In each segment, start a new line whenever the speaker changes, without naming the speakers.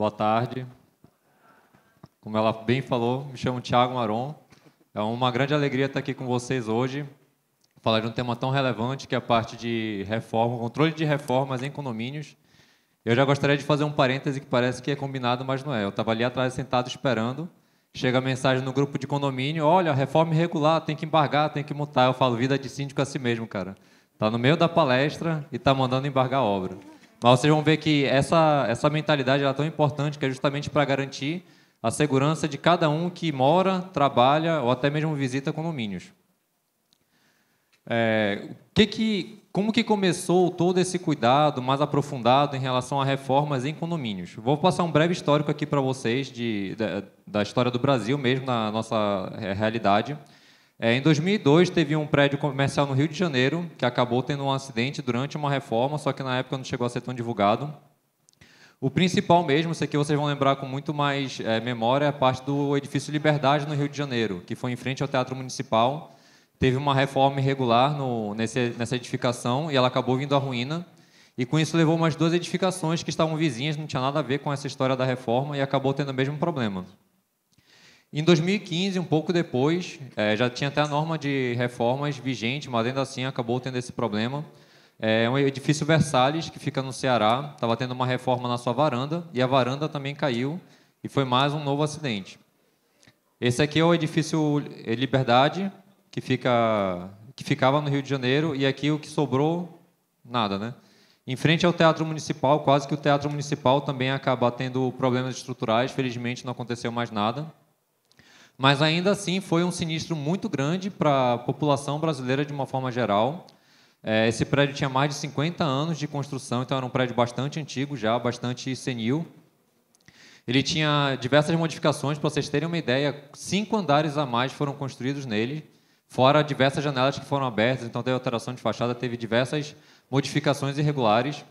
Boa tarde. Como ela bem falou, me chamo Thiago Maron. É uma grande alegria estar aqui com vocês hoje, falar de um tema tão relevante que é a parte de reforma, controle de reformas em condomínios. Eu já gostaria de fazer um parêntese que parece que é combinado, mas não é. Eu estava ali atrás sentado esperando. Chega a mensagem no grupo de condomínio: olha, reforma irregular, tem que embargar, tem que multar. Eu falo, vida de síndico é assim mesmo, cara. Está no meio da palestra e está mandando embargar a obra. Mas vocês vão ver que essa mentalidade é tão importante que é justamente para garantir a segurança de cada um que mora, trabalha ou até mesmo visita condomínios. Como que começou todo esse cuidado mais aprofundado em relação a reformas em condomínios? Vou passar um breve histórico aqui para vocês da história do Brasil mesmo, na nossa realidade. Em 2002, teve um prédio comercial no Rio de Janeiro que acabou tendo um acidente durante uma reforma, só que na época não chegou a ser tão divulgado. O principal mesmo, isso aqui vocês vão lembrar com muito mais memória, é a parte do edifício Liberdade no Rio de Janeiro, que foi em frente ao Teatro Municipal. Teve uma reforma irregular nessa edificação e ela acabou vindo à ruína. E com isso levou umas 2 edificações que estavam vizinhas, não tinha nada a ver com essa história da reforma e acabou tendo o mesmo problema. Em 2015, um pouco depois, já tinha até a norma de reformas vigente, mas ainda assim acabou tendo esse problema. É um edifício Versalhes, que fica no Ceará, estava tendo uma reforma na sua varanda, e a varanda também caiu, e foi mais um novo acidente. Esse aqui é o edifício Liberdade, que ficava no Rio de Janeiro, e aqui o que sobrou, nada, né? Em frente ao Teatro Municipal, quase que o Teatro Municipal também acaba tendo problemas estruturais, felizmente não aconteceu mais nada. Mas ainda assim foi um sinistro muito grande para a população brasileira de uma forma geral. Esse prédio tinha mais de 50 anos de construção, então era um prédio bastante antigo já, bastante senil. Ele tinha diversas modificações, para vocês terem uma ideia, 5 andares a mais foram construídos nele, fora diversas janelas que foram abertas, então teve alteração de fachada, teve diversas modificações irregulares.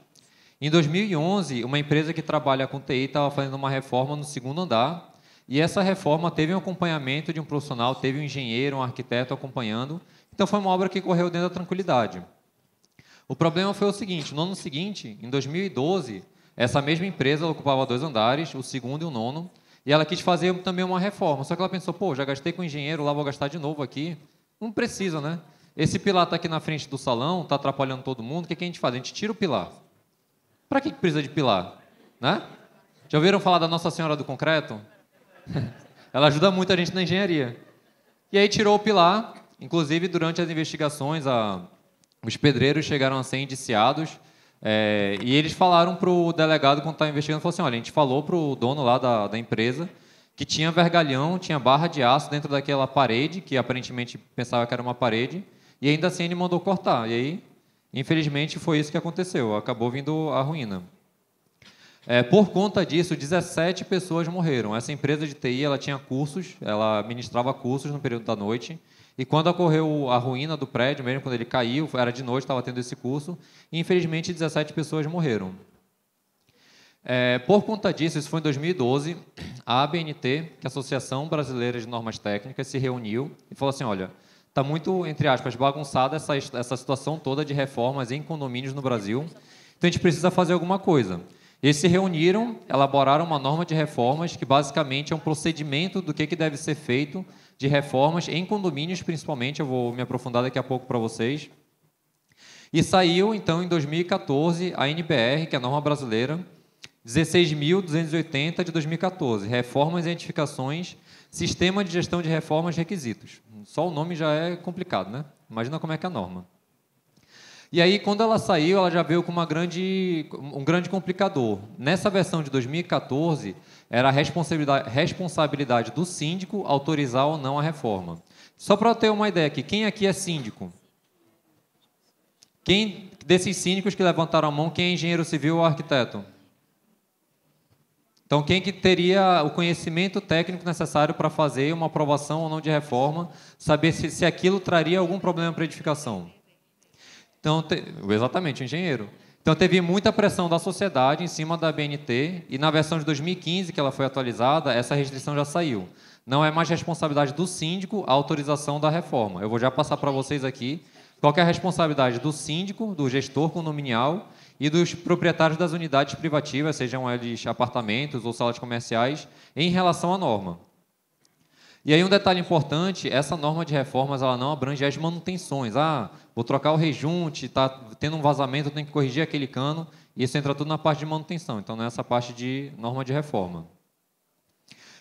Em 2011, uma empresa que trabalha com TI estava fazendo uma reforma no 2º andar, e essa reforma teve um acompanhamento de um profissional, teve um engenheiro, um arquiteto acompanhando, então foi uma obra que correu dentro da tranquilidade. O problema foi o seguinte: no ano seguinte, em 2012, essa mesma empresa ocupava 2 andares, o 2º e o 9º, e ela quis fazer também uma reforma, só que ela pensou, pô, já gastei com o engenheiro, lá vou gastar de novo aqui. Não precisa, né? Esse pilar está aqui na frente do salão, está atrapalhando todo mundo, o que a gente faz? A gente tira o pilar. Para que precisa de pilar? Né? Já ouviram falar da Nossa Senhora do Concreto? Ela ajuda muito a gente na engenharia. E aí tirou o pilar, inclusive durante as investigações, os pedreiros chegaram a ser indiciados, e eles falaram para o delegado, quando estava investigando, falou assim, olha, a gente falou para o dono lá da empresa que tinha vergalhão, tinha barra de aço dentro daquela parede, que aparentemente pensava que era uma parede, e ainda assim ele mandou cortar. E aí, infelizmente, foi isso que aconteceu, acabou vindo a ruína. Por conta disso, 17 pessoas morreram. Essa empresa de TI ela tinha cursos, ela ministrava cursos no período da noite, e quando ocorreu a ruína do prédio, mesmo quando ele caiu, era de noite, estava tendo esse curso, e infelizmente 17 pessoas morreram. Por conta disso, isso foi em 2012, a ABNT, que é a Associação Brasileira de Normas Técnicas, se reuniu e falou assim, olha, está muito, entre aspas, bagunçada essa situação toda de reformas em condomínios no Brasil, então a gente precisa fazer alguma coisa. Eles se reuniram, elaboraram uma norma de reformas, que basicamente é um procedimento do que deve ser feito de reformas em condomínios, principalmente, eu vou me aprofundar daqui a pouco para vocês. E saiu, então, em 2014, a NBR, que é a norma brasileira, 16.280 de 2014, Reformas e Edificações, Sistema de Gestão de Reformas Requisitos. Só o nome já é complicado, né? Imagina como é que é a norma. E aí, quando ela saiu, ela já veio com um grande complicador. Nessa versão de 2014, era a responsabilidade do síndico autorizar ou não a reforma. Só para eu ter uma ideia aqui, quem aqui é síndico? Quem desses síndicos que levantaram a mão, quem é engenheiro civil ou arquiteto? Então, quem que teria o conhecimento técnico necessário para fazer uma aprovação ou não de reforma, saber se aquilo traria algum problema para a edificação? Então, exatamente, o engenheiro. Então, teve muita pressão da sociedade em cima da ABNT, e na versão de 2015, que ela foi atualizada, essa restrição já saiu. Não é mais responsabilidade do síndico a autorização da reforma. Eu vou já passar para vocês aqui qual que é a responsabilidade do síndico, do gestor condominial e dos proprietários das unidades privativas, sejam eles apartamentos ou salas comerciais, em relação à norma. E aí um detalhe importante, essa norma de reformas ela não abrange as manutenções. Vou trocar o rejunte, está tendo um vazamento, eu tenho que corrigir aquele cano. Isso entra tudo na parte de manutenção, então não é essa parte de norma de reforma.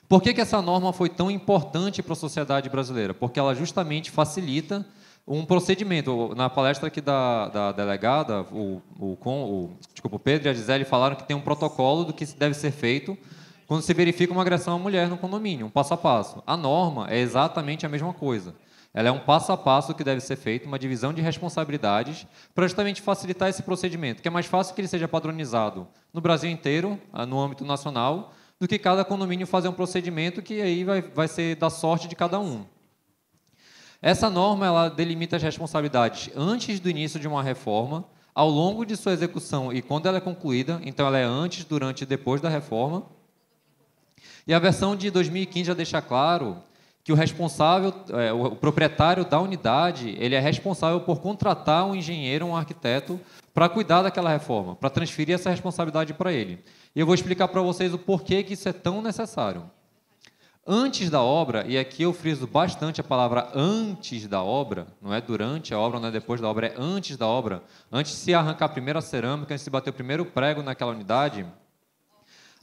Por que essa norma foi tão importante para a sociedade brasileira? Porque ela justamente facilita um procedimento. Na palestra aqui da delegada, o Pedro e a Gisele falaram que tem um protocolo do que deve ser feito quando se verifica uma agressão à mulher no condomínio, um passo a passo. A norma é exatamente a mesma coisa. Ela é um passo a passo que deve ser feito, uma divisão de responsabilidades, para justamente facilitar esse procedimento, que é mais fácil que ele seja padronizado no Brasil inteiro, no âmbito nacional, do que cada condomínio fazer um procedimento que aí vai ser da sorte de cada um. Essa norma ela delimita as responsabilidades antes do início de uma reforma, ao longo de sua execução e quando ela é concluída, então ela é antes, durante e depois da reforma. E a versão de 2015 já deixa claro que o responsável, o proprietário da unidade, ele é responsável por contratar um engenheiro, um arquiteto, para cuidar daquela reforma, para transferir essa responsabilidade para ele. E eu vou explicar para vocês o porquê que isso é tão necessário. Antes da obra, e aqui eu friso bastante a palavra antes da obra, não é durante a obra, não é depois da obra, é antes da obra, antes de se arrancar a primeira cerâmica, antes de se bater o primeiro prego naquela unidade,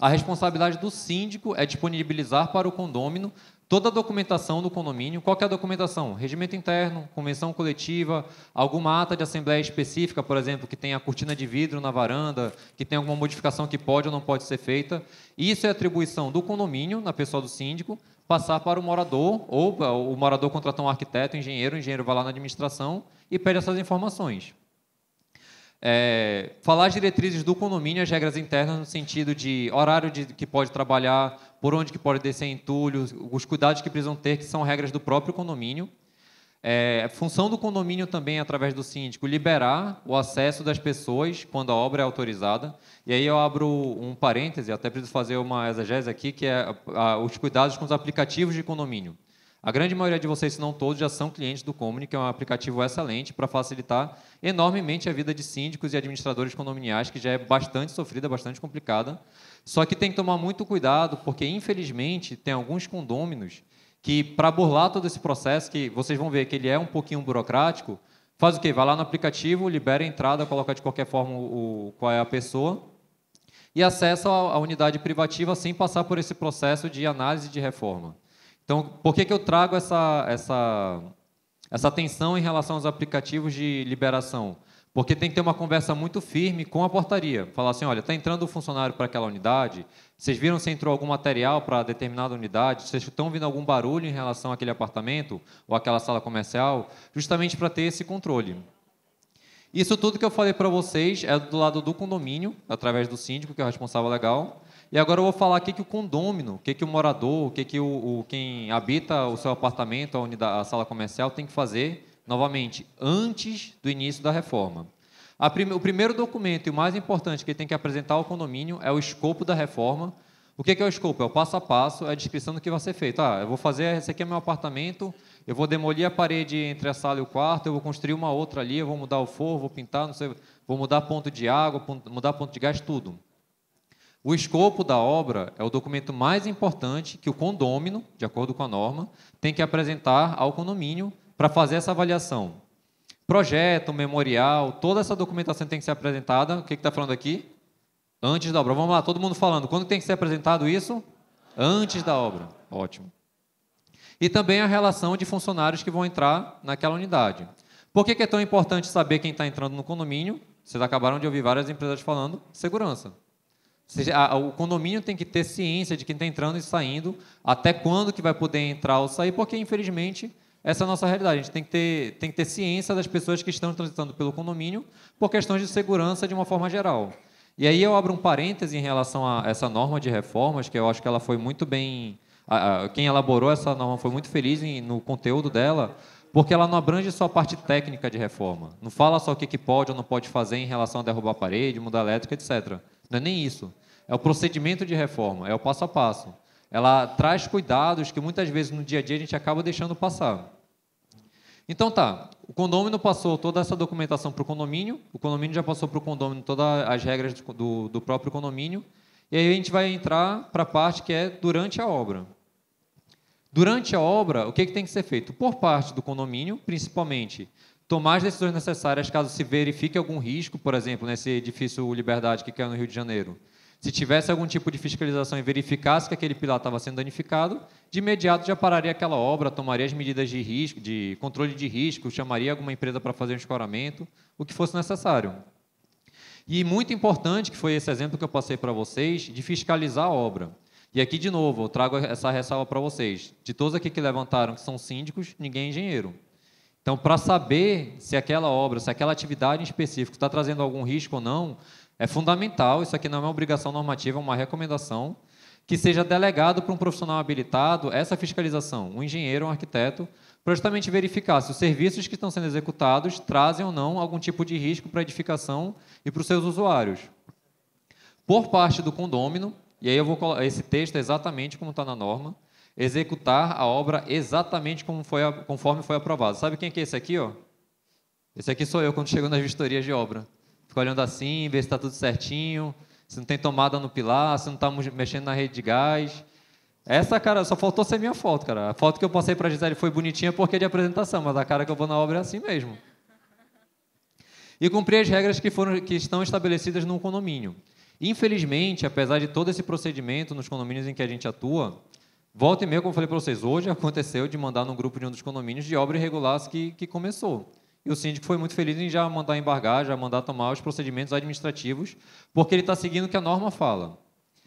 a responsabilidade do síndico é disponibilizar para o condômino toda a documentação do condomínio. Qual que é a documentação? Regimento interno, convenção coletiva, alguma ata de assembleia específica, por exemplo, que tem a cortina de vidro na varanda, que tem alguma modificação que pode ou não pode ser feita. Isso é atribuição do condomínio, na pessoa do síndico, passar para o morador, ou o morador contratar um arquiteto, o engenheiro vai lá na administração e pede essas informações. Falar as diretrizes do condomínio, as regras internas no sentido de horário que pode trabalhar, por onde que pode descer entulho, os cuidados que precisam ter, que são regras do próprio condomínio. Função do condomínio também, através do síndico, liberar o acesso das pessoas quando a obra é autorizada. E aí eu abro um parêntese, até preciso fazer uma exegese aqui, que é os cuidados com os aplicativos de condomínio. A grande maioria de vocês, se não todos, já são clientes do Comune, que é um aplicativo excelente para facilitar enormemente a vida de síndicos e administradores condominiais, que já é bastante sofrida, bastante complicada. Só que tem que tomar muito cuidado, porque, infelizmente, tem alguns condôminos que, para burlar todo esse processo, que vocês vão ver que ele é um pouquinho burocrático, faz o quê? Vai lá no aplicativo, libera a entrada, coloca de qualquer forma qual é a pessoa e acessa a unidade privativa sem passar por esse processo de análise de reforma. Então, por que eu trago essa atenção em relação aos aplicativos de liberação? Porque tem que ter uma conversa muito firme com a portaria. Falar assim, olha, está entrando um funcionário para aquela unidade, vocês viram se entrou algum material para determinada unidade, vocês estão ouvindo algum barulho em relação àquele apartamento ou àquela sala comercial, justamente para ter esse controle. Isso tudo que eu falei para vocês é do lado do condomínio, através do síndico, que é o responsável legal. E agora eu vou falar o que o condômino, o que o morador, quem habita o seu apartamento, a sala comercial, tem que fazer, novamente, antes do início da reforma. O primeiro documento e o mais importante que ele tem que apresentar ao condomínio é o escopo da reforma. O que é o escopo? É o passo a passo, é a descrição do que vai ser feito. Eu vou fazer, esse aqui é meu apartamento, eu vou demolir a parede entre a sala e o quarto, eu vou construir uma outra ali, eu vou mudar o forro, vou pintar, não sei, vou mudar ponto de água, mudar ponto de gás, tudo. O escopo da obra é o documento mais importante que o condômino, de acordo com a norma, tem que apresentar ao condomínio para fazer essa avaliação. Projeto, memorial, toda essa documentação tem que ser apresentada. O que está falando aqui? Antes da obra. Vamos lá, todo mundo falando. Quando tem que ser apresentado isso? Antes da obra. Ótimo. E também a relação de funcionários que vão entrar naquela unidade. Por que é tão importante saber quem está entrando no condomínio? Vocês acabaram de ouvir várias empresas falando. Segurança. O condomínio tem que ter ciência de quem está entrando e saindo, até quando que vai poder entrar ou sair, porque, infelizmente, essa é a nossa realidade. A gente tem que ter ciência das pessoas que estão transitando pelo condomínio por questões de segurança de uma forma geral. E aí eu abro um parêntese em relação a essa norma de reformas, que eu acho que ela foi muito bem... Quem elaborou essa norma foi muito feliz no conteúdo dela, porque ela não abrange só a parte técnica de reforma. Não fala só o que pode ou não pode fazer em relação a derrubar a parede, mudar a elétrica, etc. Não é nem isso. É o procedimento de reforma, é o passo a passo. Ela traz cuidados que muitas vezes no dia a dia a gente acaba deixando passar. Então tá, o condômino passou toda essa documentação para o condomínio já passou para o condômino todas as regras do próprio condomínio, e aí a gente vai entrar para a parte que é durante a obra. Durante a obra, o que tem que ser feito? Por parte do condomínio, principalmente, tomar as decisões necessárias caso se verifique algum risco, por exemplo, nesse edifício Liberdade que caiu no Rio de Janeiro. Se tivesse algum tipo de fiscalização e verificasse que aquele pilar estava sendo danificado, de imediato já pararia aquela obra, tomaria as medidas de risco, de controle de risco, chamaria alguma empresa para fazer um escoramento, o que fosse necessário. E muito importante, que foi esse exemplo que eu passei para vocês, de fiscalizar a obra. E aqui, de novo, eu trago essa ressalva para vocês. De todos aqui que levantaram que são síndicos, ninguém é engenheiro. Então, para saber se aquela obra, se aquela atividade em específico está trazendo algum risco ou não, é fundamental, isso aqui não é uma obrigação normativa, é uma recomendação, que seja delegado para um profissional habilitado essa fiscalização, um engenheiro, um arquiteto, para justamente verificar se os serviços que estão sendo executados trazem ou não algum tipo de risco para a edificação e para os seus usuários. Por parte do condômino, e aí eu vou colocar esse texto exatamente como está na norma, executar a obra exatamente conforme foi aprovado. Sabe quem que é esse aqui? Ó? Esse aqui sou eu quando chego nas vistorias de obra. Fico olhando assim, ver se está tudo certinho, se não tem tomada no pilar, se não está mexendo na rede de gás. Essa, cara, só faltou ser minha foto, cara. A foto que eu passei para a Gisele foi bonitinha porque é de apresentação, mas a cara que eu vou na obra é assim mesmo. E cumprir as regras que estão estabelecidas no condomínio. Infelizmente, apesar de todo esse procedimento nos condomínios em que a gente atua, volta e meia, como eu falei para vocês, hoje aconteceu de mandar num grupo de um dos condomínios de obra irregular que começou. E o síndico foi muito feliz em já mandar embargar, já mandar tomar os procedimentos administrativos, porque ele está seguindo o que a norma fala.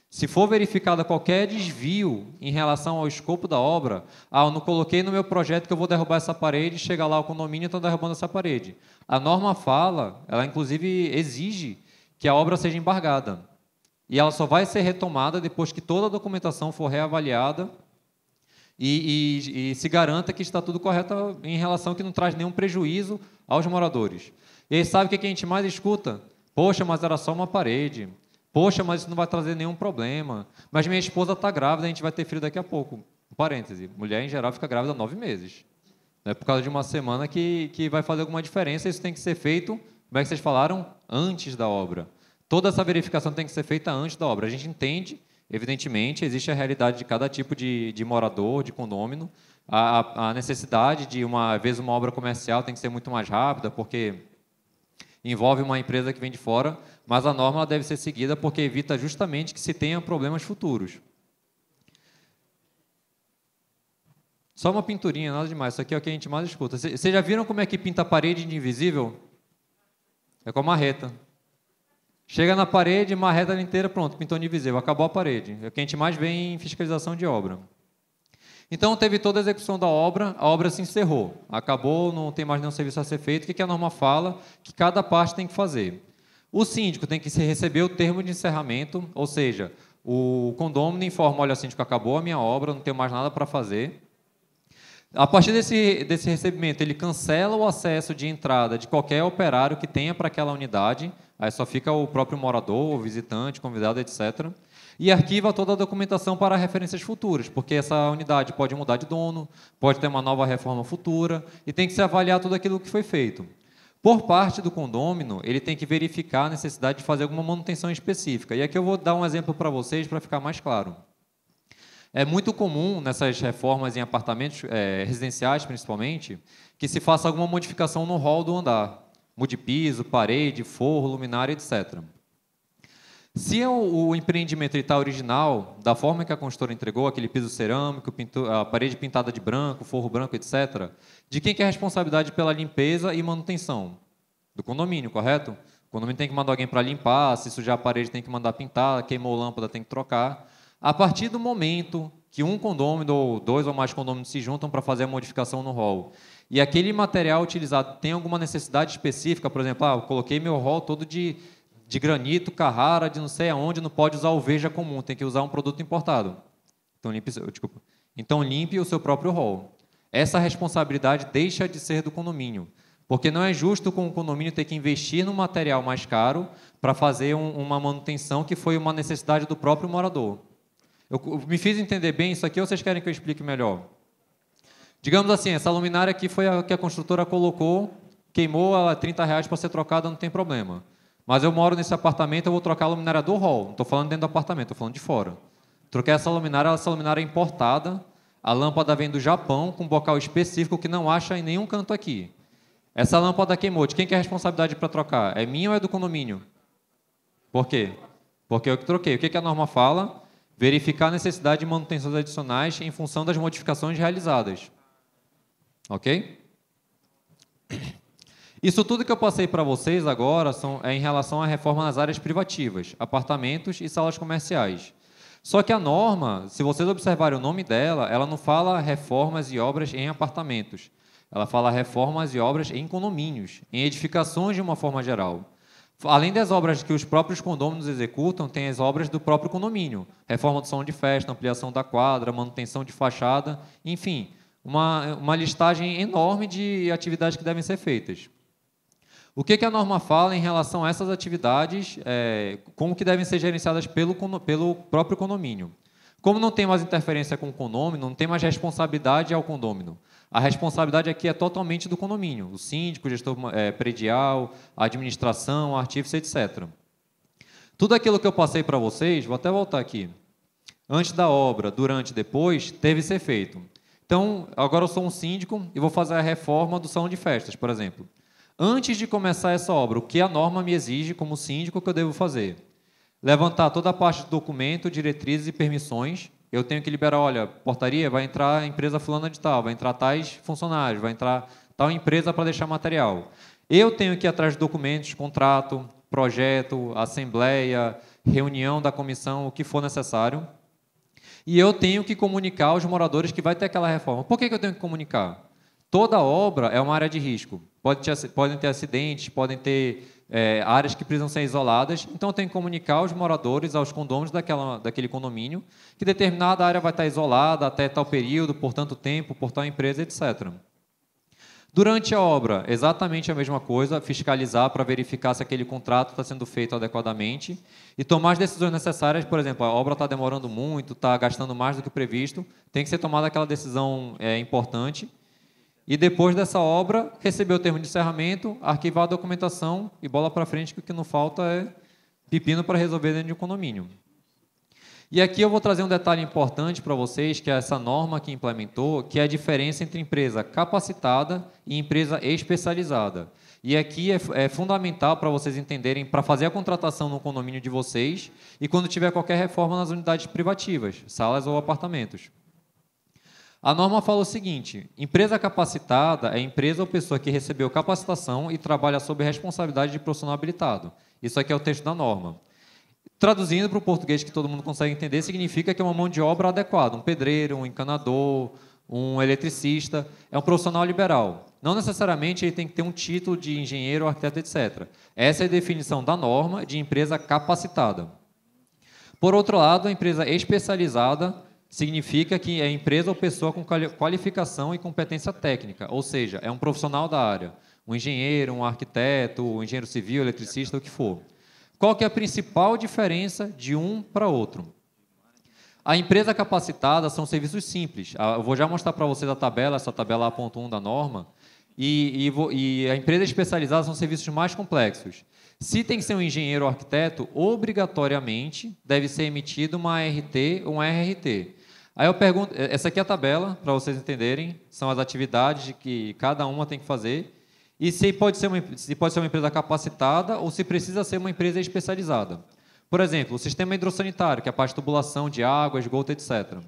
Se for verificado qualquer desvio em relação ao escopo da obra, eu não coloquei no meu projeto que eu vou derrubar essa parede, chega lá o condomínio e está derrubando essa parede. A norma fala, ela inclusive exige que a obra seja embargada. E ela só vai ser retomada depois que toda a documentação for reavaliada e se garanta que está tudo correto em relação que não traz nenhum prejuízo aos moradores. E aí sabe o que a gente mais escuta? Poxa, mas era só uma parede. Poxa, mas isso não vai trazer nenhum problema. Mas minha esposa está grávida, a gente vai ter filho daqui a pouco. Parêntese, mulher em geral fica grávida 9 meses. Não é por causa de uma semana que vai fazer alguma diferença, isso tem que ser feito, como é que vocês falaram? Antes da obra. Toda essa verificação tem que ser feita antes da obra. A gente entende, evidentemente, existe a realidade de cada tipo de morador, de condômino, a necessidade de, às vezes, uma obra comercial tem que ser muito mais rápida, porque envolve uma empresa que vem de fora, mas a norma deve ser seguida porque evita justamente que se tenha problemas futuros. Só uma pinturinha, nada demais. Isso aqui é o que a gente mais escuta. Vocês já viram como é que pinta a parede de invisível? É com a marreta. Chega na parede, marreta ela inteira, pronto, pintou de invisível, acabou a parede. É o que a gente mais vê em fiscalização de obra. Então, teve toda a execução da obra, a obra se encerrou. Acabou, não tem mais nenhum serviço a ser feito. O que a norma fala? Que cada parte tem que fazer. O síndico tem que receber o termo de encerramento, ou seja, o condômino informa, olha, síndico, acabou a minha obra, não tenho mais nada para fazer. A partir desse recebimento, ele cancela o acesso de entrada de qualquer operário que tenha para aquela unidade, aí só fica o próprio morador, o visitante, convidado, etc., e arquiva toda a documentação para referências futuras, porque essa unidade pode mudar de dono, pode ter uma nova reforma futura, e tem que se avaliar tudo aquilo que foi feito. Por parte do condômino, ele tem que verificar a necessidade de fazer alguma manutenção específica. E aqui eu vou dar um exemplo para vocês, para ficar mais claro. É muito comum, nessas reformas em apartamentos residenciais, principalmente, que se faça alguma modificação no hall do andar. Mude piso, parede, forro, luminária, etc. Se o empreendimento está original, da forma que a construtora entregou, aquele piso cerâmico, a parede pintada de branco, forro branco, etc., de quem que é a responsabilidade pela limpeza e manutenção? Do condomínio, correto? O condomínio tem que mandar alguém para limpar, se sujar a parede tem que mandar pintar, queimou lâmpada tem que trocar. A partir do momento que um condômino ou 2 ou mais condôminos se juntam para fazer a modificação no hall, e aquele material utilizado tem alguma necessidade específica, por exemplo, eu coloquei meu hall todo de granito, Carrara, de não sei aonde, não pode usar o Veja comum, tem que usar um produto importado. Então limpe o seu próprio hall. Essa responsabilidade deixa de ser do condomínio, porque não é justo com o condomínio ter que investir no material mais caro para fazer uma manutenção que foi uma necessidade do próprio morador. Eu me fiz entender bem isso aqui ou vocês querem que eu explique melhor? Digamos assim, essa luminária aqui foi a que a construtora colocou, queimou ela R$ 30 para ser trocada, não tem problema. Mas eu moro nesse apartamento, eu vou trocar a luminária do hall. Não estou falando dentro do apartamento, estou falando de fora. Troquei essa luminária é importada. A lâmpada vem do Japão, com um bocal específico que não acha em nenhum canto aqui. Essa lâmpada queimou. De quem que é a responsabilidade para trocar? É minha ou é do condomínio? Por quê? Porque eu que troquei. O que a norma fala? Verificar a necessidade de manutenções adicionais em função das modificações realizadas. Ok? Isso tudo que eu passei para vocês agora é em relação à reforma nas áreas privativas, apartamentos e salas comerciais. Só que a norma, se vocês observarem o nome dela, ela não fala reformas e obras em apartamentos. Ela fala reformas e obras em condomínios, em edificações de uma forma geral. Além das obras que os próprios condôminos executam, tem as obras do próprio condomínio. Reforma do salão de festa, ampliação da quadra, manutenção de fachada, enfim, uma listagem enorme de atividades que devem ser feitas. O que a norma fala em relação a essas atividades, como que devem ser gerenciadas pelo próprio condomínio? Como não tem mais interferência com o condômino, não tem mais responsabilidade ao condômino. A responsabilidade aqui é totalmente do condomínio, o síndico, o gestor predial, a administração, artífice, etc. Tudo aquilo que eu passei para vocês, vou até voltar aqui, antes da obra, durante e depois, teve que ser feito. Então, agora eu sou um síndico e vou fazer a reforma do salão de festas, por exemplo. Antes de começar essa obra, o que a norma me exige como síndico que eu devo fazer? Levantar toda a parte do documento, diretrizes e permissões. Eu tenho que liberar, olha, portaria, vai entrar a empresa fulana de tal, vai entrar tais funcionários, vai entrar tal empresa para deixar material. Eu tenho que ir atrás de documentos, contrato, projeto, assembleia, reunião da comissão, o que for necessário. E eu tenho que comunicar aos moradores que vai ter aquela reforma. Por que eu tenho que comunicar? Toda obra é uma área de risco. Podem ter acidentes, podem ter áreas que precisam ser isoladas. Então, eu tenho que comunicar aos moradores, aos condôminos daquele condomínio, que determinada área vai estar isolada até tal período, por tanto tempo, por tal empresa, etc. Durante a obra, exatamente a mesma coisa, fiscalizar para verificar se aquele contrato está sendo feito adequadamente e tomar as decisões necessárias. Por exemplo, a obra está demorando muito, está gastando mais do que previsto, tem que ser tomada aquela decisão importante. E depois dessa obra, receber o termo de encerramento, arquivar a documentação e bola para frente, que o que não falta é pepino para resolver dentro de um condomínio. E aqui eu vou trazer um detalhe importante para vocês, que é essa norma que implementou, que é a diferença entre empresa capacitada e empresa especializada. E aqui é fundamental para vocês entenderem, para fazer a contratação no condomínio de vocês e quando tiver qualquer reforma nas unidades privativas, salas ou apartamentos. A norma fala o seguinte: empresa capacitada é empresa ou pessoa que recebeu capacitação e trabalha sob responsabilidade de profissional habilitado. Isso aqui é o texto da norma. Traduzindo para o português que todo mundo consegue entender, significa que é uma mão de obra adequada, um pedreiro, um encanador, um eletricista, é um profissional liberal. Não necessariamente ele tem que ter um título de engenheiro, arquiteto, etc. Essa é a definição da norma de empresa capacitada. Por outro lado, a empresa especializada significa que é empresa ou pessoa com qualificação e competência técnica, ou seja, é um profissional da área, um engenheiro, um arquiteto, um engenheiro civil, eletricista, o que for. Qual que é a principal diferença de um para outro? A empresa capacitada são serviços simples. Eu vou já mostrar para vocês a tabela, essa tabela A.1 da norma, e a empresa especializada são serviços mais complexos. Se tem que ser um engenheiro ou arquiteto, obrigatoriamente deve ser emitido uma ART ou um RRT. Aí eu pergunto, essa aqui é a tabela, para vocês entenderem, são as atividades que cada uma tem que fazer, e se pode ser uma empresa capacitada ou se precisa ser uma empresa especializada. Por exemplo, o sistema hidrossanitário, que é a parte de tubulação de água, esgoto, etc.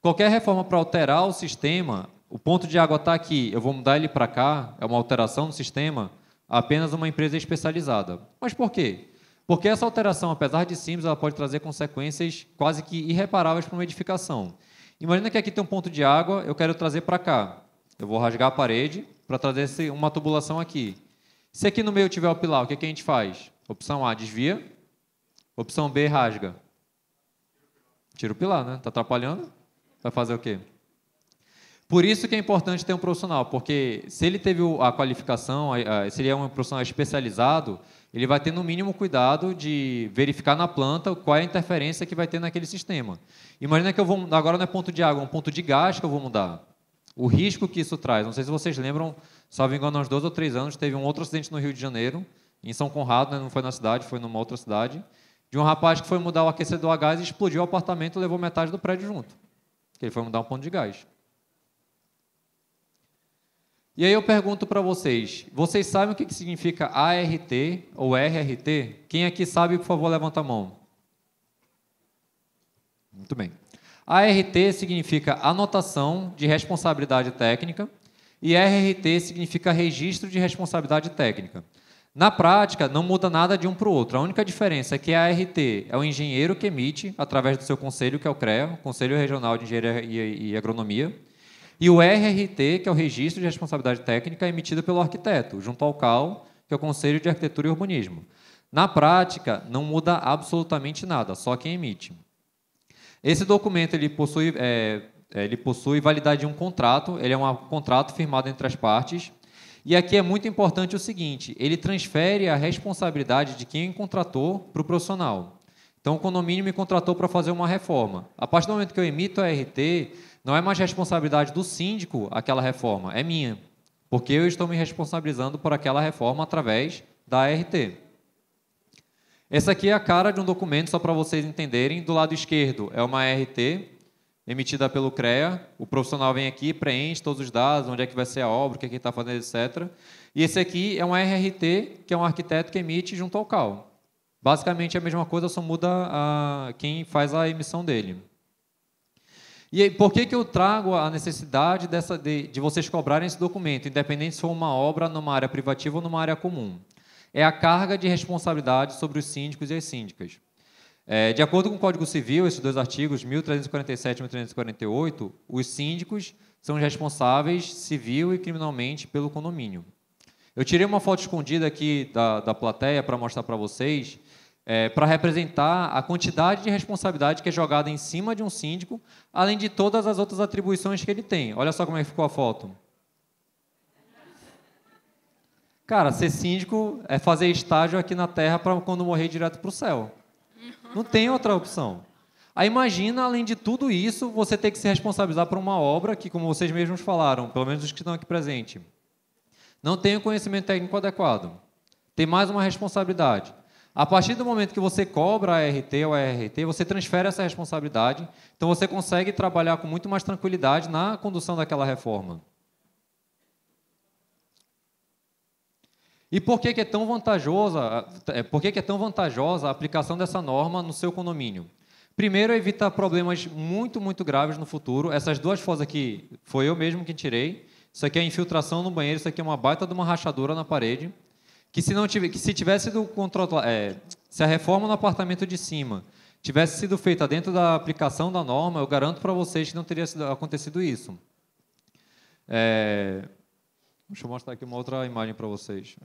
Qualquer reforma para alterar o sistema, o ponto de água está aqui, eu vou mudar ele para cá, é uma alteração no sistema, apenas uma empresa especializada. Mas por quê? Porque essa alteração, apesar de simples, ela pode trazer consequências quase que irreparáveis para uma edificação. Imagina que aqui tem um ponto de água, eu quero trazer para cá. Eu vou rasgar a parede para trazer uma tubulação aqui. Se aqui no meio tiver o pilar, o que a gente faz? Opção A, desvia. Opção B, rasga. Tira o pilar, né? Está atrapalhando? Vai fazer o quê? Por isso que é importante ter um profissional, porque se ele teve a qualificação, se ele é um profissional especializado, ele vai ter no mínimo cuidado de verificar na planta qual é a interferência que vai ter naquele sistema. Imagina que agora não é ponto de água, é um ponto de gás que eu vou mudar. o risco que isso traz. Não sei se vocês lembram, salvo engano, há uns 2 ou 3 anos, teve um outro acidente no Rio de Janeiro, em São Conrado, né, não foi na cidade, foi numa outra cidade, de um rapaz que foi mudar o aquecedor a gás e explodiu o apartamento e levou metade do prédio junto. Ele foi mudar um ponto de gás. E aí eu pergunto para vocês, vocês sabem o que significa ART ou RRT? Quem aqui sabe, por favor, levanta a mão. Muito bem. ART significa Anotação de Responsabilidade Técnica e RRT significa Registro de Responsabilidade Técnica. Na prática, não muda nada de um para o outro. A única diferença é que a ART é o engenheiro que emite, através do seu conselho, que é o CREA, Conselho Regional de Engenharia e Agronomia, e o RRT, que é o Registro de Responsabilidade Técnica, é emitido pelo arquiteto, junto ao CAL, que é o Conselho de Arquitetura e Urbanismo. Na prática, não muda absolutamente nada, só quem emite. Esse documento ele possui validade de um contrato, ele é um contrato firmado entre as partes, e aqui é muito importante o seguinte, ele transfere a responsabilidade de quem contratou para o profissional. Então, o condomínio me contratou para fazer uma reforma. A partir do momento que eu emito a RT, não é mais responsabilidade do síndico aquela reforma, é minha, porque eu estou me responsabilizando por aquela reforma através da ART. Essa aqui é a cara de um documento, só para vocês entenderem. Do lado esquerdo é uma ART, emitida pelo CREA. O profissional vem aqui, preenche todos os dados, onde é que vai ser a obra, o que é que ele está fazendo, etc. E esse aqui é um RRT, que é um arquiteto que emite junto ao CAL. Basicamente é a mesma coisa, só muda quem faz a emissão dele. E aí, por que eu trago a necessidade de vocês cobrarem esse documento, independente se for uma obra numa área privativa ou numa área comum? É a carga de responsabilidade sobre os síndicos e as síndicas. De acordo com o Código Civil, esses 2 artigos, 1347 e 1348, os síndicos são os responsáveis civil e criminalmente pelo condomínio. Eu tirei uma foto escondida aqui da plateia para mostrar para vocês, para representar a quantidade de responsabilidade que é jogada em cima de um síndico, além de todas as outras atribuições que ele tem. Olha só como é que ficou a foto. Cara, ser síndico é fazer estágio aqui na Terra para quando morrer direto para o céu. Não tem outra opção. Aí imagina, além de tudo isso, você ter que se responsabilizar por uma obra que, como vocês mesmos falaram, pelo menos os que estão aqui presentes, não tem o conhecimento técnico adequado. Tem mais uma responsabilidade. A partir do momento que você cobra a ART ou a RRT, você transfere essa responsabilidade, então você consegue trabalhar com muito mais tranquilidade na condução daquela reforma. E por que é tão vantajosa a aplicação dessa norma no seu condomínio? Primeiro, evita problemas muito, muito graves no futuro. Essas 2 fotos aqui, foi eu mesmo que tirei. Isso aqui é infiltração no banheiro, isso aqui é uma baita de uma rachadura na parede. Se a reforma no apartamento de cima tivesse sido feita dentro da aplicação da norma, eu garanto para vocês que não teria acontecido isso. Deixa eu mostrar aqui uma outra imagem para vocês.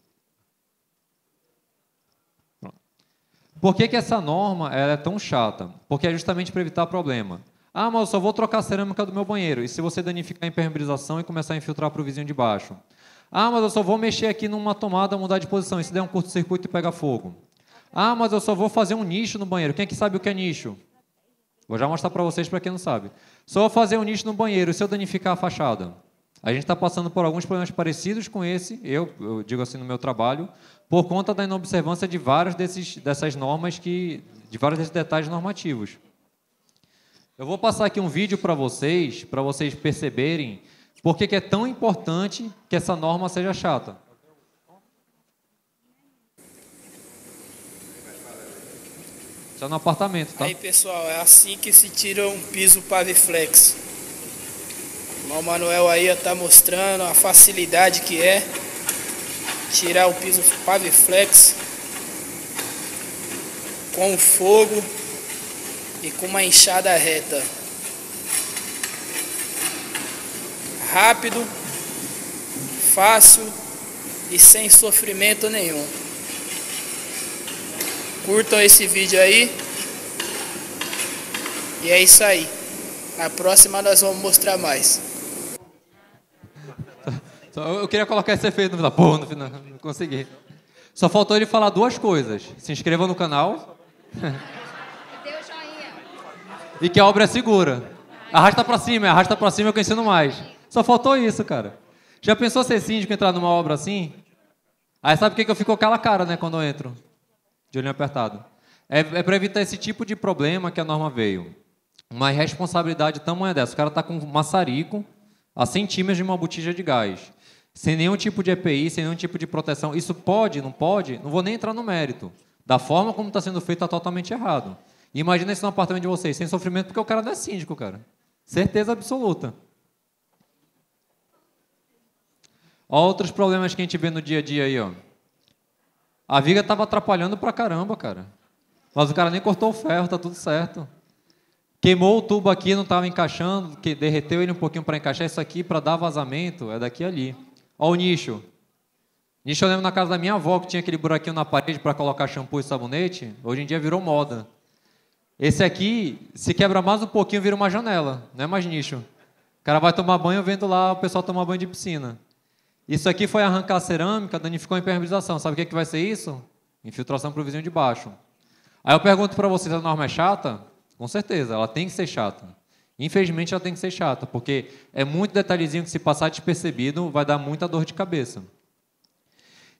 Por que essa norma é tão chata? Porque é justamente para evitar problema. Ah, mas eu só vou trocar a cerâmica do meu banheiro. E se você danificar a impermeabilização e começar a infiltrar para o vizinho de baixo? Ah, mas eu só vou mexer aqui numa tomada, mudar de posição. E se der um curto-circuito e pegar fogo? Ah, mas eu só vou fazer um nicho no banheiro. Quem é que sabe o que é nicho? Vou já mostrar para vocês, para quem não sabe. Só vou fazer um nicho no banheiro. E se eu danificar a fachada? A gente está passando por alguns problemas parecidos com esse, eu digo assim no meu trabalho, por conta da inobservância de várias dessas normas, de vários desses detalhes normativos. Eu vou passar aqui um vídeo para vocês perceberem por que é tão importante que essa norma seja chata. Isso é no apartamento, tá?
Aí, pessoal, é assim que se tira um piso Paviflex. O irmão Manuel aí está mostrando a facilidade que é tirar o piso Paviflex com fogo e com uma enxada reta. Rápido, fácil e sem sofrimento nenhum. Curtam esse vídeo aí. E é isso aí. Na próxima nós vamos mostrar mais.
Eu queria colocar esse efeito no final. Pô, no final, não consegui. Só faltou ele falar 2 coisas. Se inscreva no canal.
Dê o joinha.
E que a obra é segura. Arrasta pra cima que eu ensino mais. Só faltou isso, cara. Já pensou ser síndico entrar numa obra assim? Aí sabe por que eu fico com aquela cara, né, quando eu entro? De olhinho apertado. É para evitar esse tipo de problema que a norma veio. Uma irresponsabilidade tamanha dessa. O cara está com um maçarico a centímetros de uma botija de gás. Sem nenhum tipo de EPI, sem nenhum tipo de proteção. Isso pode, não pode? Não vou nem entrar no mérito. Da forma como está sendo feito, está totalmente errado. E imagina isso no apartamento de vocês, sem sofrimento, porque o cara não é síndico, cara. Certeza absoluta. Ó, outros problemas que a gente vê no dia a dia aí, ó. A viga estava atrapalhando pra caramba, cara. Mas o cara nem cortou o ferro, tá tudo certo. Queimou o tubo aqui, não estava encaixando, que derreteu ele um pouquinho para encaixar isso aqui, para dar vazamento, é daqui a ali. Ó o nicho. Nicho eu lembro na casa da minha avó, que tinha aquele buraquinho na parede para colocar shampoo e sabonete. Hoje em dia virou moda. Esse aqui, se quebra mais um pouquinho, vira uma janela. Não é mais nicho. O cara vai tomar banho vendo lá o pessoal tomar banho de piscina. Isso aqui foi arrancar a cerâmica, danificou a impermeabilização. Sabe o que vai ser isso? Infiltração para o vizinho de baixo. Aí eu pergunto para vocês, a norma é chata? Com certeza, ela tem que ser chata. Infelizmente, ela tem que ser chata, porque é muito detalhezinho que, se passar despercebido, vai dar muita dor de cabeça.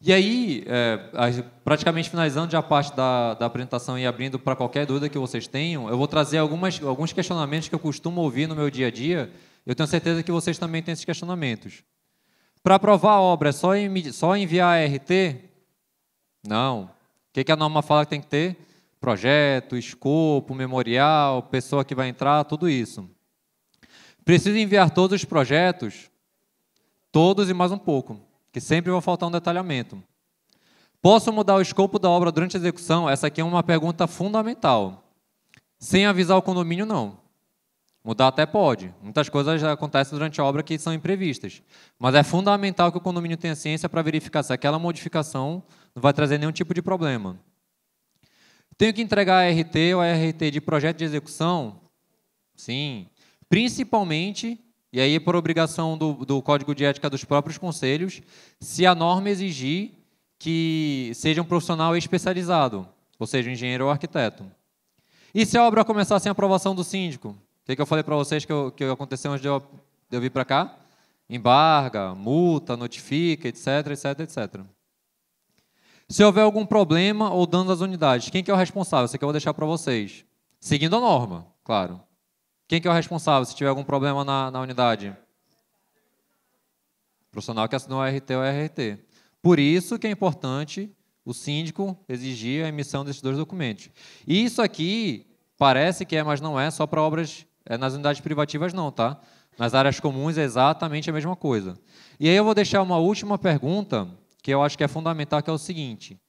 E aí, praticamente finalizando já a parte da apresentação e abrindo para qualquer dúvida que vocês tenham, eu vou trazer alguns questionamentos que eu costumo ouvir no meu dia a dia. Eu tenho certeza que vocês também têm esses questionamentos. Para aprovar a obra, é só enviar a RT? Não. O que a norma fala que tem que ter? Projeto, escopo, memorial, pessoa que vai entrar, tudo isso. Preciso enviar todos os projetos? Todos e mais um pouco, que sempre vai faltar um detalhamento. Posso mudar o escopo da obra durante a execução? Essa aqui é uma pergunta fundamental. Sem avisar o condomínio, não. Mudar até pode. Muitas coisas já acontecem durante a obra que são imprevistas. Mas é fundamental que o condomínio tenha ciência para verificar se aquela modificação não vai trazer nenhum tipo de problema. Tenho que entregar a RT ou a RT de projeto de execução? Sim. Principalmente, e aí por obrigação do Código de Ética dos próprios conselhos, se a norma exigir que seja um profissional especializado, ou seja, um engenheiro ou arquiteto. E se a obra começar sem aprovação do síndico? O que eu falei para vocês que aconteceu antes de eu vir para cá? Embarga, multa, notifica, etc, etc, etc. Se houver algum problema ou dano às unidades, quem que é o responsável? Isso aqui eu vou deixar para vocês. Seguindo a norma, claro. Quem que é o responsável se tiver algum problema na unidade? O profissional que assinou a RT ou a RT. Por isso que é importante o síndico exigir a emissão desses dois documentos. E isso aqui parece que é, mas não é só para obras nas unidades privativas não, tá? Nas áreas comuns é exatamente a mesma coisa. E aí eu vou deixar uma última pergunta, que eu acho que é fundamental, que é o seguinte.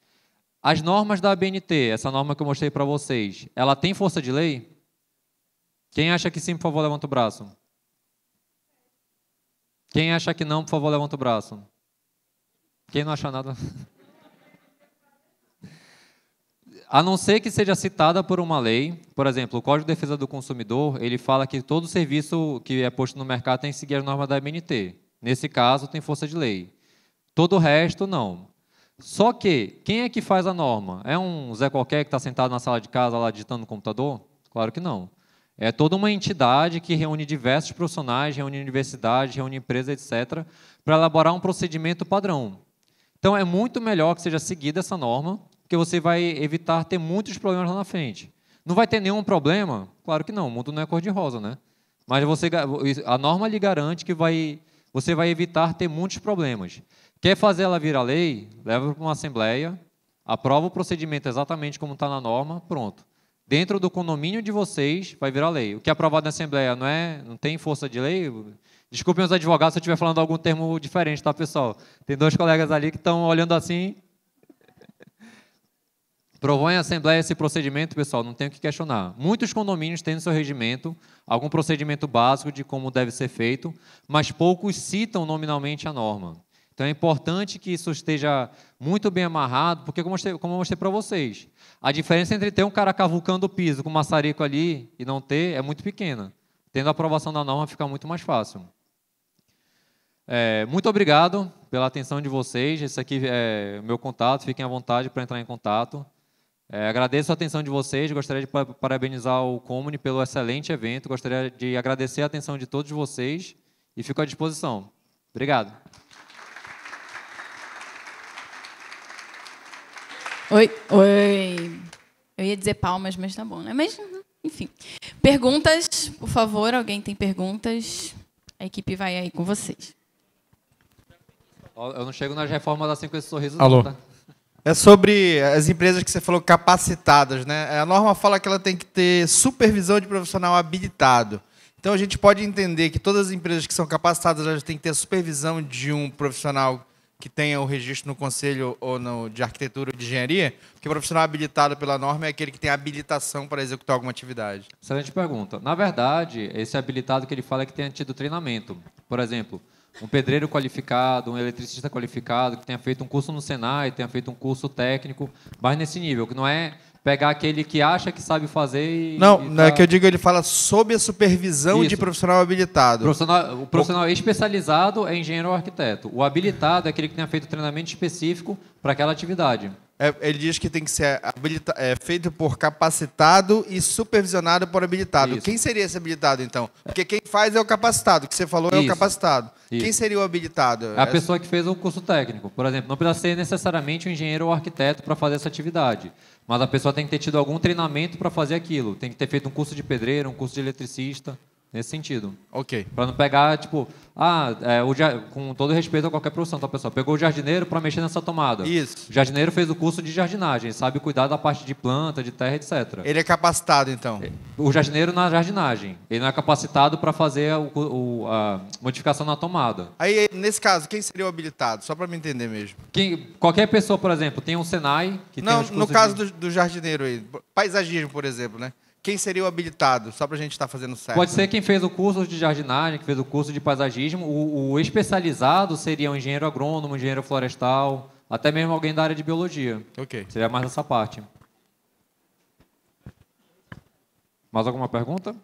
As normas da ABNT, essa norma que eu mostrei para vocês, ela tem força de lei? Quem acha que sim, por favor, levanta o braço. Quem acha que não, por favor, levanta o braço. Quem não acha nada? A não ser que seja citada por uma lei, por exemplo, o Código de Defesa do Consumidor, ele fala que todo serviço que é posto no mercado tem que seguir as normas da ABNT. Nesse caso, tem força de lei. Todo o resto, não. Só que, quem é que faz a norma? É um Zé qualquer que está sentado na sala de casa lá digitando no computador? Claro que não. É toda uma entidade que reúne diversos profissionais, reúne universidades, reúne empresas, etc., para elaborar um procedimento padrão. Então, é muito melhor que seja seguida essa norma, porque você vai evitar ter muitos problemas lá na frente. Não vai ter nenhum problema? Claro que não, o mundo não é cor-de-rosa, né? Mas a norma lhe garante que você vai evitar ter muitos problemas. Quer fazer ela virar lei? Leva para uma assembleia, aprova o procedimento exatamente como está na norma, pronto. Dentro do condomínio de vocês vai virar lei. O que é aprovado na assembleia não tem força de lei? Desculpem os advogados se eu estiver falando algum termo diferente, tá, pessoal? Tem dois colegas ali que estão olhando assim. Provou em assembleia esse procedimento, pessoal, não tem o que questionar. Muitos condomínios têm no seu regimento algum procedimento básico de como deve ser feito, mas poucos citam nominalmente a norma. Então é importante que isso esteja muito bem amarrado, porque como eu mostrei para vocês, a diferença entre ter um cara cavucando o piso com um maçarico ali e não ter é muito pequena. Tendo a aprovação da norma fica muito mais fácil. Muito obrigado pela atenção de vocês. Esse aqui é o meu contato, fiquem à vontade para entrar em contato. Agradeço a atenção de vocês, gostaria de parabenizar o Comune pelo excelente evento, gostaria de agradecer a atenção de todos vocês e fico à disposição. Obrigado.
Oi, oi. Eu ia dizer palmas, mas tá bom, né? Mas, enfim. Perguntas, por favor. Alguém tem perguntas? A equipe vai aí com vocês.
Eu não chego nas reformas assim com esse sorriso.
Alô.
Não, tá?
É sobre as empresas que você falou capacitadas, né? A norma fala que ela tem que ter supervisão de profissional habilitado. Então, a gente pode entender que todas as empresas que são capacitadas, elas têm que ter a supervisão de um profissional que tenha o registro no Conselho ou de Arquitetura ou de Engenharia, porque o profissional habilitado pela norma é aquele que tem habilitação para executar alguma atividade.
Excelente pergunta. Na verdade, esse habilitado que ele fala é que tenha tido treinamento. Por exemplo, um pedreiro qualificado, um eletricista qualificado, que tenha feito um curso no Senai, tenha feito um curso técnico, mas nesse nível, que não é pegar aquele que acha que sabe fazer e...
Não é que eu digo, ele fala sob a supervisão
Isso.
de profissional habilitado.
O profissional especializado é engenheiro ou arquiteto. O habilitado é aquele que tenha feito treinamento específico para aquela atividade.
Ele diz que tem que ser feito por capacitado e supervisionado por habilitado.
Isso.
Quem seria esse habilitado, então? Porque quem faz é o capacitado. O que você falou é o
Isso.
capacitado.
Isso.
Quem seria o habilitado?
É a pessoa que fez o curso técnico. Por exemplo, não precisa ser necessariamente um engenheiro ou arquiteto para fazer essa atividade. Mas a pessoa tem que ter tido algum treinamento para fazer aquilo. Tem que ter feito um curso de pedreiro, um curso de eletricista, nesse sentido.
Ok.
Para não pegar, tipo, com todo respeito a qualquer profissão, tá, pessoal? Pegou o jardineiro para mexer nessa tomada.
Isso.
O jardineiro fez o curso de jardinagem, sabe cuidar da parte de planta, de terra, etc.
Ele é capacitado, então.
O jardineiro na jardinagem. Ele não é capacitado para fazer a modificação na tomada.
Aí, nesse caso, quem seria o habilitado? Só para me entender mesmo.
Qualquer pessoa, por exemplo, tem um Senai... que
Não,
tem os
no
cursos
caso
de...
do jardineiro aí. Paisagismo, por exemplo, né? Quem seria o habilitado? Só para a gente estar fazendo certo.
Pode ser quem fez o curso de jardinagem, que fez o curso de paisagismo. O especializado seria um engenheiro agrônomo, um engenheiro florestal, até mesmo alguém da área de biologia.
Ok.
Seria mais essa parte. Mais alguma pergunta?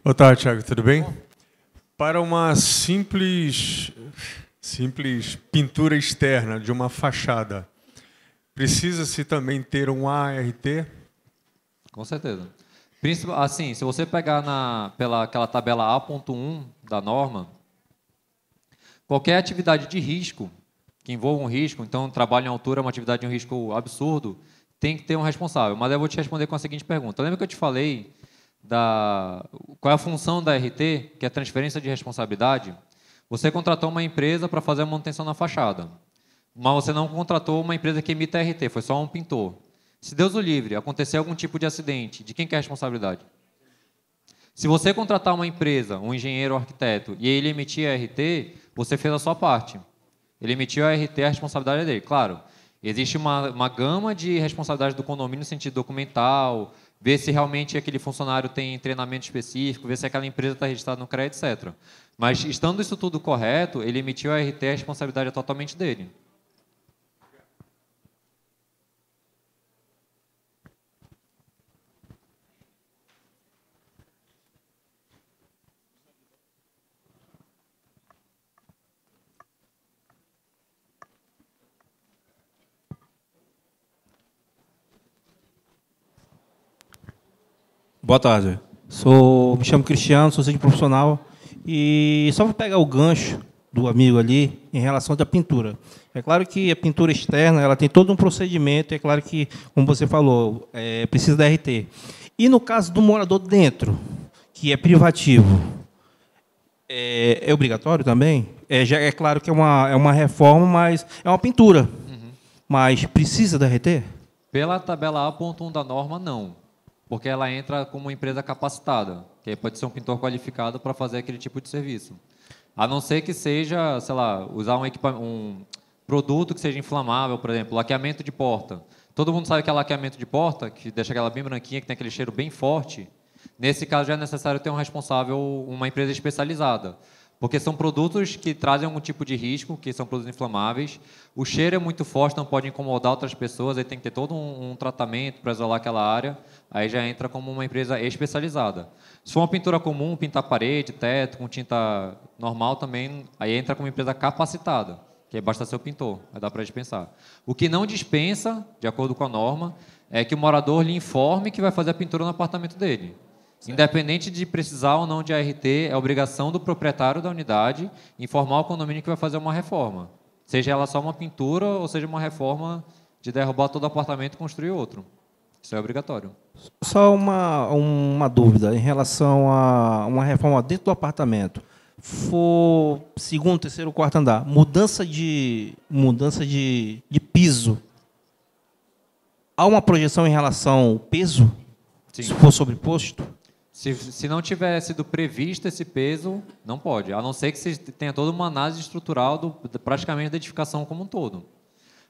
Boa tarde, Thiago. Tudo bem? Para uma simples pintura externa de uma fachada, precisa-se também ter um ART?
Com certeza. Assim, se você pegar aquela tabela A.1 da norma, qualquer atividade de risco, que envolva um risco, então trabalho em altura é uma atividade de um risco absurdo, tem que ter um responsável. Mas eu vou te responder com a seguinte pergunta. Lembra que eu te falei qual é a função da RT, que é a transferência de responsabilidade? Você contratou uma empresa para fazer a manutenção na fachada, mas você não contratou uma empresa que emite RT, foi só um pintor. Se Deus o livre, acontecer algum tipo de acidente, de quem que é a responsabilidade? Se você contratar uma empresa, um engenheiro ou arquiteto, e ele emitir a RT, você fez a sua parte. Ele emitiu a RT, a responsabilidade é dele. Claro, existe uma gama de responsabilidades do condomínio no sentido documental, ver se realmente aquele funcionário tem treinamento específico, ver se aquela empresa está registrada no CREA, etc. Mas, estando isso tudo correto, ele emitiu a RT, a responsabilidade é totalmente dele.
Boa tarde. Me chamo Cristiano, sou assistente profissional. E só para pegar o gancho do amigo ali em relação à pintura. É claro que a pintura externa ela tem todo um procedimento, é claro que, como você falou, precisa da RT. E no caso do morador dentro, que é privativo, é obrigatório também? É claro que é uma reforma, mas é uma pintura. Uhum. Mas precisa da RT?
Pela tabela A.1 da norma, não. Porque ela entra como uma empresa capacitada, que aí pode ser um pintor qualificado para fazer aquele tipo de serviço. A não ser que seja, sei lá, usar um produto que seja inflamável, por exemplo, laqueamento de porta. Todo mundo sabe que é laqueamento de porta, que deixa aquela bem branquinha, que tem aquele cheiro bem forte. Nesse caso, já é necessário ter um responsável, uma empresa especializada. Porque são produtos que trazem algum tipo de risco, que são produtos inflamáveis. O cheiro é muito forte, não pode incomodar outras pessoas, aí tem que ter todo um tratamento para isolar aquela área. Aí já entra como uma empresa especializada. Se for uma pintura comum, pintar parede, teto, com tinta normal também, aí entra como empresa capacitada, que aí basta ser o pintor, aí dá para dispensar. O que não dispensa, de acordo com a norma, é que o morador lhe informe que vai fazer a pintura no apartamento dele. Independente de precisar ou não de ART, é obrigação do proprietário da unidade informar o condomínio que vai fazer uma reforma. Seja ela só uma pintura ou seja uma reforma de derrubar todo o apartamento e construir outro. Isso é obrigatório.
Só uma dúvida em relação a uma reforma dentro do apartamento. For segundo, terceiro, quarto andar, mudança de piso. Há uma projeção em relação ao peso?
Sim.
Se for sobreposto?
Se não tiver sido previsto esse peso, não pode. A não ser que você tenha toda uma análise estrutural praticamente da edificação como um todo.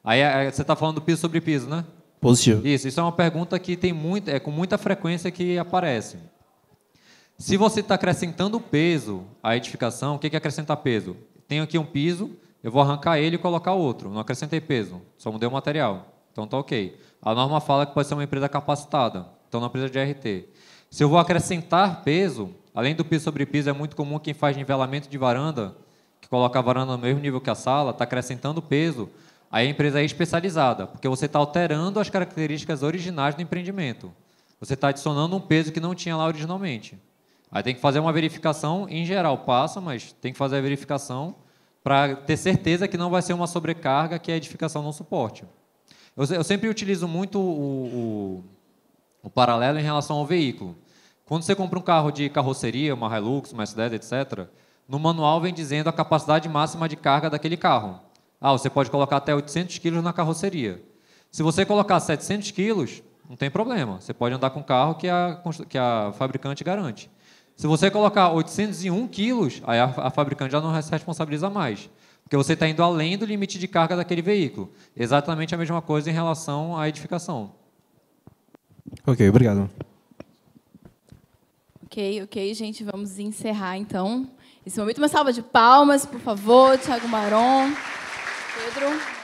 Aí você está falando do piso sobre piso, né?
Positivo.
Isso é uma pergunta que tem com muita frequência que aparece. Se você está acrescentando peso à edificação, o que é acrescentar peso? Tenho aqui um piso, eu vou arrancar ele e colocar outro. Não acrescentei peso, só mudei o material. Então está ok. A norma fala que pode ser uma empresa capacitada, então não precisa de ART. Se eu vou acrescentar peso, além do piso sobre piso, é muito comum quem faz nivelamento de varanda, que coloca a varanda no mesmo nível que a sala, está acrescentando peso, aí a empresa é especializada, porque você está alterando as características originais do empreendimento. Você está adicionando um peso que não tinha lá originalmente. Aí tem que fazer uma verificação, em geral passa, mas tem que fazer a verificação para ter certeza que não vai ser uma sobrecarga que a edificação não suporte. Eu sempre utilizo muito o paralelo em relação ao veículo. Quando você compra um carro de carroceria, uma Hilux, uma Mercedes, etc., no manual vem dizendo a capacidade máxima de carga daquele carro. Você pode colocar até 800 quilos na carroceria. Se você colocar 700 quilos, não tem problema. Você pode andar com o carro que a fabricante garante. Se você colocar 801 quilos, aí a fabricante já não se responsabiliza mais. Porque você está indo além do limite de carga daquele veículo. Exatamente a mesma coisa em relação à edificação.
Ok, obrigado.
Ok, gente, vamos encerrar, então, esse momento. Uma salva de palmas, por favor, Thiago Maron, Pedro.